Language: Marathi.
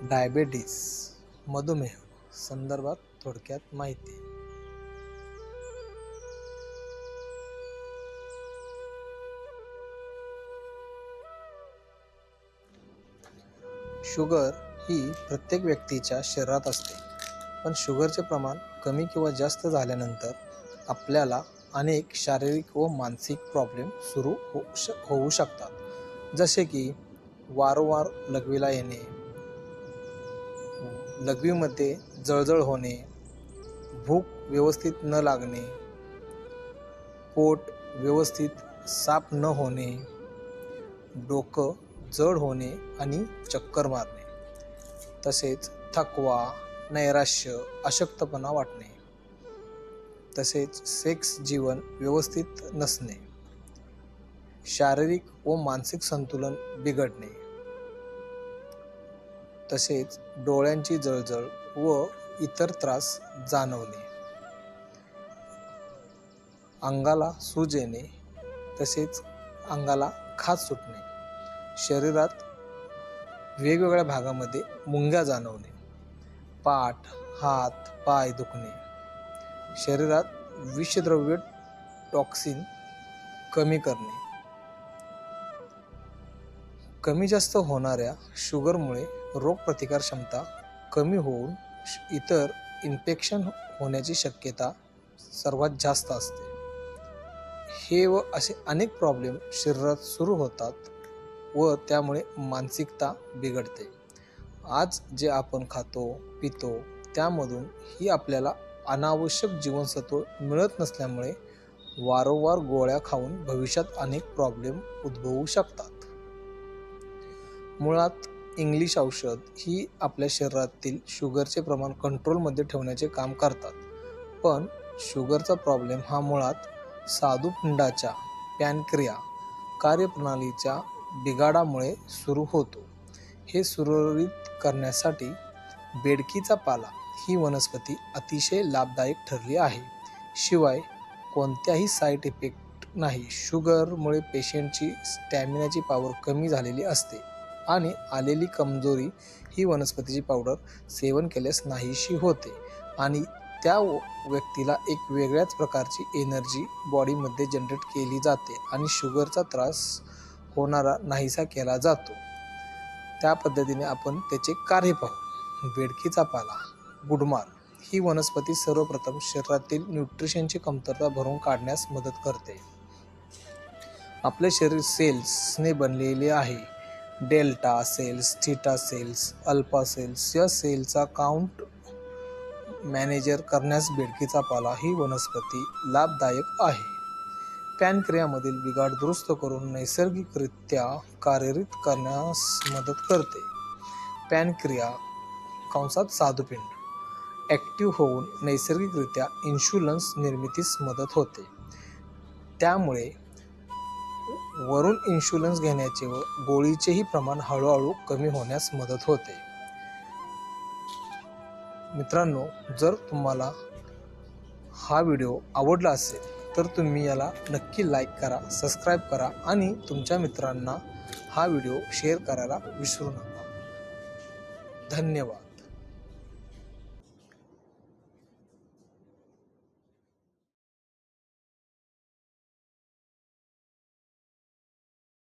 डायबेटीस मधुमेह संदर्भात थोडक्यात माहिती. शुगर ही प्रत्येक व्यक्तीच्या शरीरात असते, पण शुगरचे प्रमाण कमी किंवा जास्त झाल्यानंतर आपल्याला अनेक शारीरिक व मानसिक प्रॉब्लेम सुरू होऊ शकतात. जसे की वारंवार लघवीला येणे, लघवीमध्ये जळजळ होणे, भूक व्यवस्थित न लागणे, पोट व्यवस्थित साफ न होणे, डोकं जड होणे आणि चक्कर मारणे, तसेच थकवा, नैराश्य, अशक्तपणा वाटणे, तसेच सेक्स जीवन व्यवस्थित नसणे, शारीरिक व मानसिक संतुलन बिघडणे, तसेच डोळ्यांची जळजळ व इतर त्रास जाणवणे, अंगाला सूज येणे, तसेच अंगाला खाज सुटणे, शरीरात वेगवेगळ्या भागामध्ये मुंग्या जाणवणे, पाठ, हात, पाय दुखणे, शरीरात विषद्रव्य टॉक्सिन कमी करणे. कमी जास्त होणाऱ्या शुगरमुळे रोगप्रतिकार क्षमता कमी होऊन इतर इन्फेक्शन होण्याची शक्यता सर्वात जास्त असते. हे व असे अनेक प्रॉब्लेम शरीरात सुरू होतात व त्यामुळे मानसिकता बिघडते. आज जे आपण खातो पितो त्यामधून ही आपल्याला अनावश्यक जीवनसत्व मिळत नसल्यामुळे वारंवार गोळ्या खाऊन भविष्यात अनेक प्रॉब्लेम उद्भवू शकतात. मुळात इंग्लिश औषध ही आपल्या शरीरातील शुगरचे प्रमाण कंट्रोलमध्ये ठेवण्याचे काम करतात, पण शुगरचा प्रॉब्लेम हा मुळात स्वादुपिंडाच्या पॅनक्रिया कार्यप्रणालीच्या बिघाडामुळे सुरू होतो. हे सुरळीत करण्यासाठी बेडकीचा पाला ही वनस्पती अतिशय लाभदायक ठरली आहे. शिवाय कोणत्याही साईड इफेक्ट नाही. शुगरमुळे पेशंटची स्टॅमिनाची पॉवर कमी झालेली असते आणि आलेली कमजोरी ही वनस्पतीची पावडर सेवन केल्यास नाहीशी होते आणि त्या व्यक्तीला एक वेगळ्याच प्रकारची एनर्जी बॉडीमध्ये जनरेट केली जाते आणि शुगरचा त्रास होणारा नाहीसा केला जातो. त्या पद्धतीने आपण त्याचे कार्य पाहू. बेडकीचा पाला गुडमार ही वनस्पती सर्वप्रथम शरीरातील न्यूट्रिशनची कमतरता भरून काढण्यास मदत करते. आपले शरीर सेल्सने बनलेले आहे. Delta cells, theta cells, alpha cells या सेलचा काउंट मॅनेजर करण्यास बेडकीचा पाला ही वनस्पती लाभदायक आहे. पॅनक्रियामधील बिघाड दुरुस्त करून नैसर्गिकरित्या कार्यरत करण्यास मदत करते. पॅनक्रिया स्वादुपिंड ॲक्टिव्ह होऊन नैसर्गिकरित्या इन्शुलन्स निर्मितीस मदत होते. त्यामुळे वरून इन्शुलन्स घेण्याचे व गोळीचेही प्रमाण हळूहळू कमी होण्यास मदत होते. मित्रांनो, जर तुम्हाला हा व्हिडिओ आवडला असेल तर तुम्ही याला नक्की लाईक करा, सबस्क्राईब करा आणि तुमच्या मित्रांना हा व्हिडिओ शेअर करायला विसरू नका. धन्यवाद.